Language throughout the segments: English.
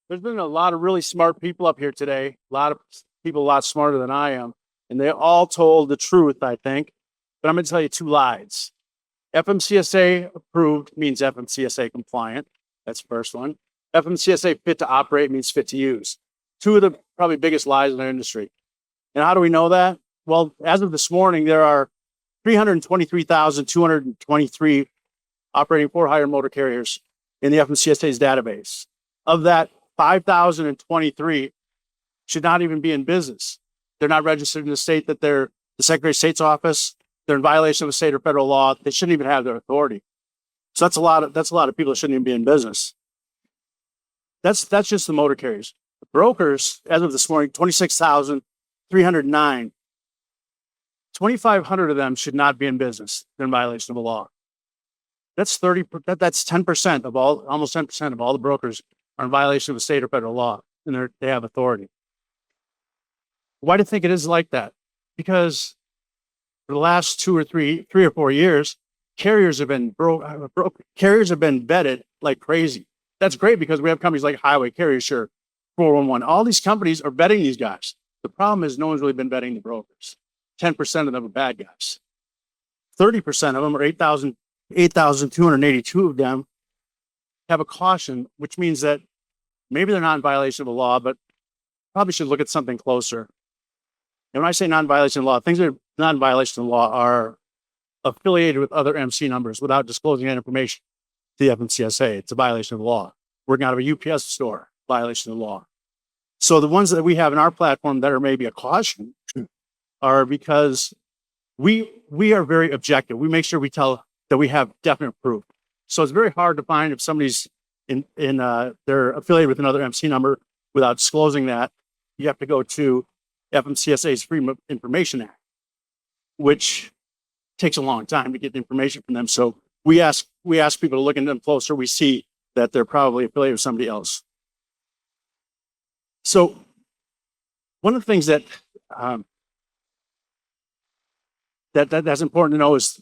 There's been a lot of really smart people up here today, a lot of people a lot smarter than I am, and they all told the truth, I think. But I'm going to tell you two lies. FMCSA approved means FMCSA compliant. That's the first one. FMCSA fit to operate means fit to use. Two of the probably biggest lies in our industry. And how do we know that? Well, as of this morning, there are 323,223 operating for-hire motor carriers in the FMCSA's database. Of that, 5,023 should not even be in business. They're not registered in the state that they're the Secretary of State's office. They're in violation of a state or federal law. They shouldn't even have their authority. So that's a lot of people that shouldn't even be in business. That's just the motor carriers. The brokers, as of this morning, 26,309. 2,500 of them should not be in business. They're in violation of a law. That's 30. That's 10% of all, almost 10% of all the brokers are in violation of a state or federal law, and they have authority. Why do you think it is like that? Because for the last three or 4 years, carriers have been vetted like crazy. That's great because we have companies like Highway Carrier, Sure, 411. All these companies are vetting these guys. The problem is no one's really been vetting the brokers. 10% of them are bad guys. 30% of them, or 8,282 of them, have a caution, which means that maybe they're not in violation of the law, but probably should look at something closer. And when I say non-violation of law, things that are not in violation of the law are affiliated with other MC numbers without disclosing that information to the FMCSA. It's a violation of the law. Working out of a UPS store, violation of the law. So the ones that we have in our platform that are maybe a caution are because we are very objective. We make sure we tell that we have definite proof. So it's very hard to find if somebody's they're affiliated with another MC number without disclosing that. You have to go to FMCSA's Freedom of Information Act, which takes a long time to get the information from them. So we ask people to look into them closer. We see that they're probably affiliated with somebody else. So one of the things that that's important to know is,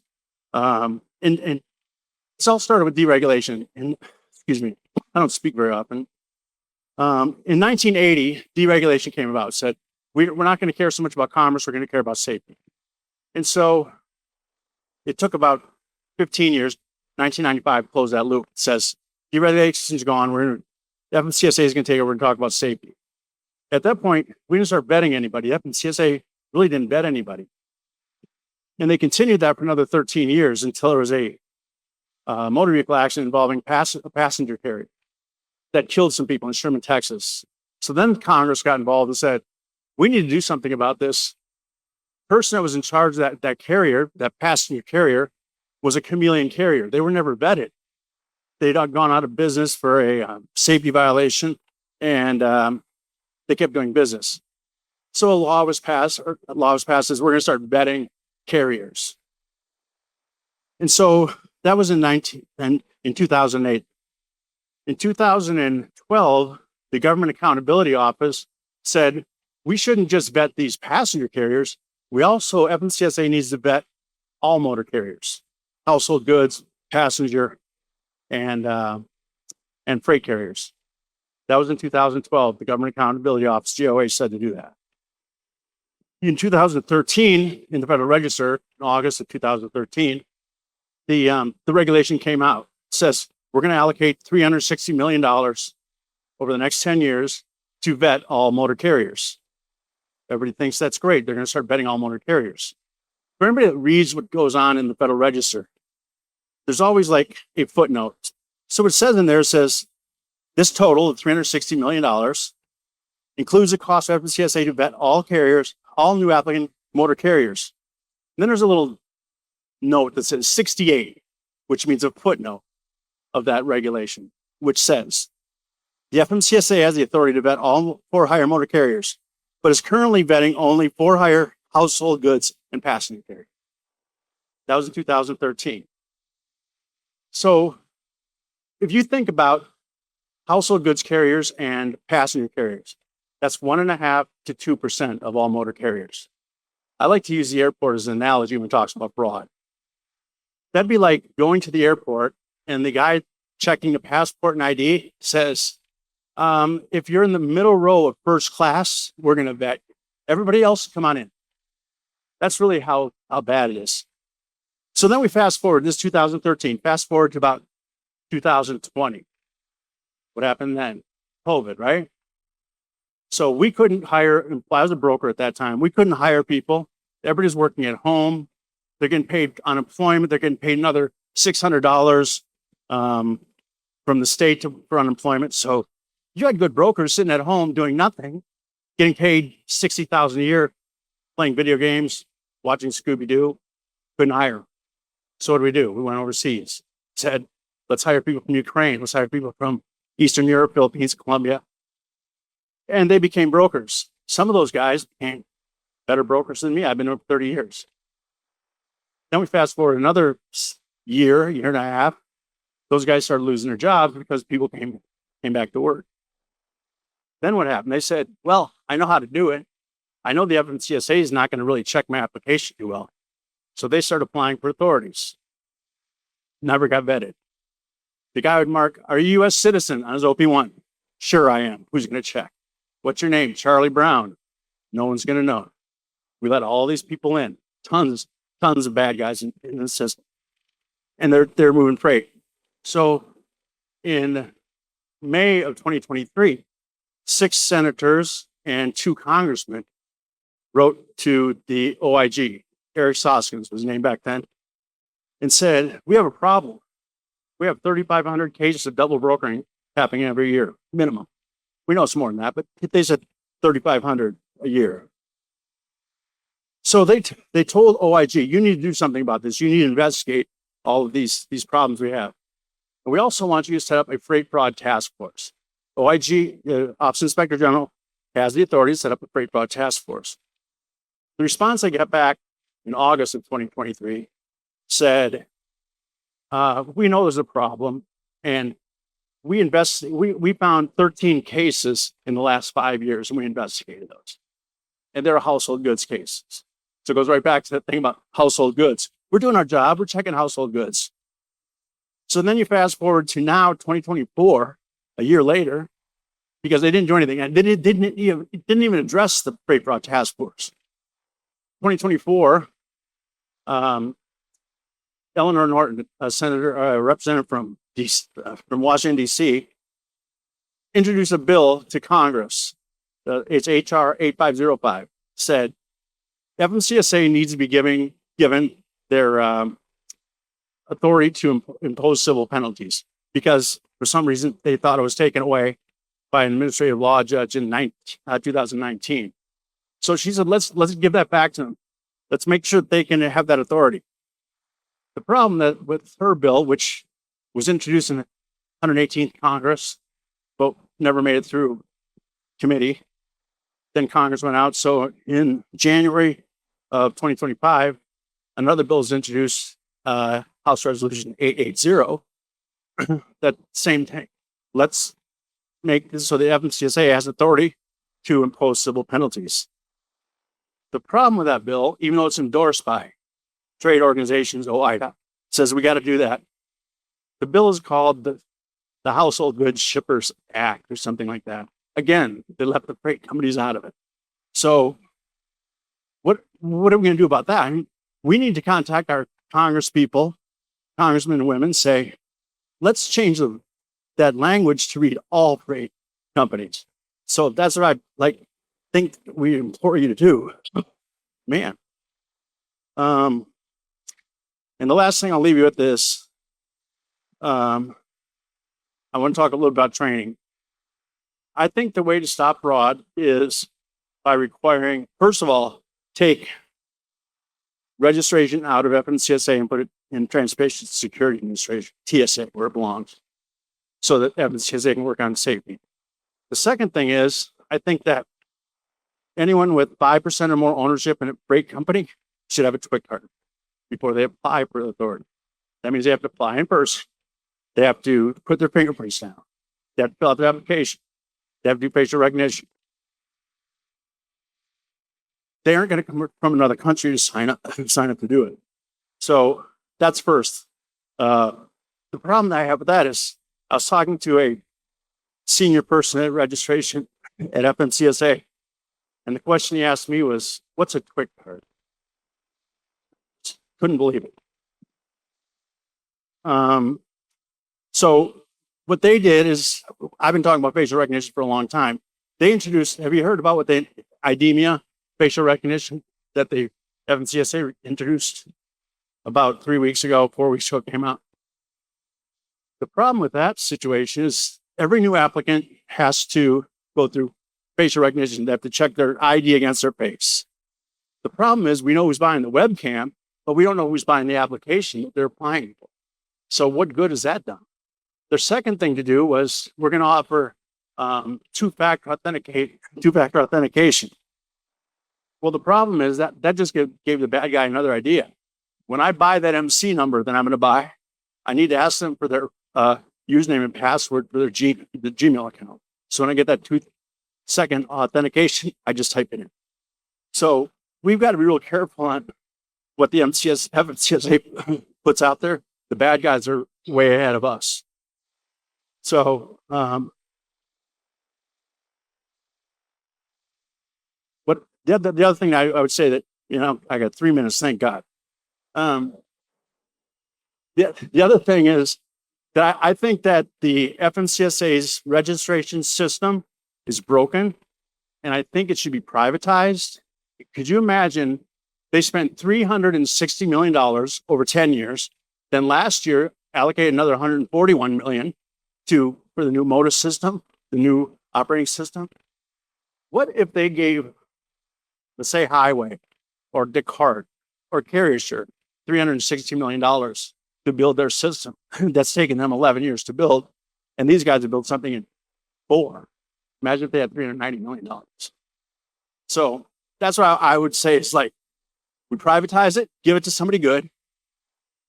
and it's all started with deregulation. And excuse me, I don't speak very often. In 1980, deregulation came about. Said we're not going to care so much about commerce. We're going to care about safety. And so it took about 15 years. 1995 closed that loop. It says deregulation is gone. FMCSA is going to take over and talk about safety. At that point, we didn't start vetting anybody. FMCSA really didn't vet anybody. And they continued that for another 13 years until there was a motor vehicle accident involving a passenger carrier that killed some people in Sherman, Texas. So then Congress got involved and said, we need to do something about this. The person that was in charge of that carrier, that passenger carrier, was a chameleon carrier. They were never vetted. They'd gone out of business for a safety violation, and they kept doing business. So a law was passed as we're going to start vetting carriers. And so that was in 2008. In 2012, the Government Accountability Office said, we shouldn't just vet these passenger carriers. FMCSA needs to vet all motor carriers, household goods, passenger, and freight carriers. That was in 2012. The Government Accountability Office, GOA, said to do that. In 2013, in the Federal Register, in August of 2013, the regulation came out. It says we're going to allocate $360 million over the next 10 years to vet all motor carriers. Everybody thinks that's great. They're going to start vetting all motor carriers. For anybody that reads what goes on in the Federal Register, there's always like a footnote. So what it says in there says, this total of $360 million includes the cost of FMCSA to vet all carriers, all new applicant motor carriers. And then there's a little note that says 68, which means a footnote of that regulation, which says, the FMCSA has the authority to vet all for-hire motor carriers, but is currently vetting only for-hire household goods and passenger carriers. That was in 2013. So if you think about household goods carriers and passenger carriers, that's 1.5% to 2% of all motor carriers. I like to use the airport as an analogy when it talks about fraud. That'd be like going to the airport and the guy checking the passport and ID says, If you're in the middle row of first class, we're going to vet you. Everybody else, come on in. That's really how bad it is. So then we fast forward, this 2013, fast forward to about 2020. What happened then? COVID, right? So we couldn't hire, I was a broker at that time, we couldn't hire people. Everybody's working at home. They're getting paid unemployment. They're getting paid another $600 from the state for unemployment. So you had good brokers sitting at home doing nothing, getting paid $60,000 a year, playing video games, watching Scooby-Doo. Couldn't hire. So what do? We went overseas. Said, let's hire people from Ukraine. Let's hire people from Eastern Europe, Philippines, Colombia. And they became brokers. Some of those guys became better brokers than me. I've been over 30 years. Then we fast forward another year and a half. Those guys started losing their jobs because people came back to work. Then what happened? They said, well, I know how to do it. I know the FMCSA is not going to really check my application too well. So they started applying for authorities. Never got vetted. The guy would mark, are you a U.S. citizen on his OP1? Sure, I am. Who's going to check? What's your name? Charlie Brown. No one's going to know. We let all these people in. Tons of bad guys in the system. And they're moving freight. So in May of 2023, 6 senators and 2 congressmen wrote to the OIG. Eric Soskins was named back then, and said, we have a problem. We have 3,500 cases of double brokering happening every year, minimum. We know it's more than that, but they said 3,500 a year. So they told OIG, you need to do something about this. You need to investigate all of these problems we have. And we also want you to set up a freight fraud task force. OIG, the Office of Inspector General, has the authority to set up a freight fraud task force. The response I got back in August of 2023 said, we know there's a problem, and we found 13 cases in the last 5 years, and we investigated those. And they're household goods cases. So it goes right back to that thing about household goods. We're doing our job, we're checking household goods. So then you fast forward to now, 2024, a year later, because they didn't do anything, and they didn't even address the freight fraud task force. 2024, Eleanor Norton, a representative from Washington, D.C., introduced a bill to Congress. It's H.R. 8505, said FMCSA needs to be given their authority to impose civil penalties because for some reason they thought it was taken away by an administrative law judge in 2019. So she said, let's give that back to them. Let's make sure that they can have that authority. The problem that with her bill, which was introduced in the 118th Congress, but never made it through committee, then Congress went out. So in January of 2025, another bill is introduced, House Resolution 880, that same thing. Let's make this so the FMCSA has authority to impose civil penalties. The problem with that bill, even though it's endorsed by trade organizations, OIDA, says we got to do that. The bill is called the Household Goods Shippers Act or something like that. Again, they left the freight companies out of it. So what are we going to do about that? I mean, we need to contact our congressmen and women, say, let's change that language to read all freight companies. So that's what I think we implore you to do. Man. And the last thing I'll leave you with this, I want to talk a little about training. I think the way to stop fraud is by requiring, first of all, take registration out of FMCSA and put it in Transportation Security Administration, TSA, where it belongs, so that FMCSA can work on safety. The second thing is, I think that anyone with 5% or more ownership in a freight company should have a TWIC card before they apply for the authority. That means they have to apply in person. They have to put their fingerprints down. They have to fill out their application. They have to do facial recognition. They aren't going to come from another country to sign up to do it. So that's first. The problem that I have with that is I was talking to senior person at registration at FMCSA. And the question he asked me was, what's a quick card? Couldn't believe it. So what they did is, I've been talking about facial recognition for a long time. They introduced, have you heard about what they, IDEMIA facial recognition that the FMCSA introduced about 3 weeks ago, 4 weeks ago, it came out? The problem with that situation is every new applicant has to go through facial recognition. They have to check their ID against their face. The problem is we know who's buying the webcam, but we don't know who's buying the application that they're applying for. So what good has that done? Their second thing to do was we're going to offer two-factor authentication. Well, the problem is that just gave the bad guy another idea. When I buy that MC number that I'm going to buy, I need to ask them for their username and password for their the Gmail account. So when I get that 2-second authentication, I just type it in. So we've got to be real careful on what the FMCSA puts out there. The bad guys are way ahead of us. So what the other thing I would say that, I got 3 minutes, thank God. The other thing is that I think that the FMCSA's registration system is broken, and I think it should be privatized. Could you imagine they spent $360 million over 10 years, then last year allocated another $141 million for the new MODIS system, the new operating system? What if they gave, let's say, Highway or Descartes or CarrierShirt $360 million to build their system? That's taken them 11 years to build, and these guys have built something in 4. Imagine if they had $390 million. So that's what I would say. It's like, we privatize it, give it to somebody good.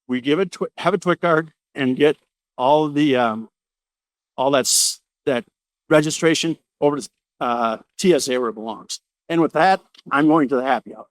We give it, have a TWIC card, and get all the all that registration over to TSA where it belongs. And with that, I'm going to the happy hour.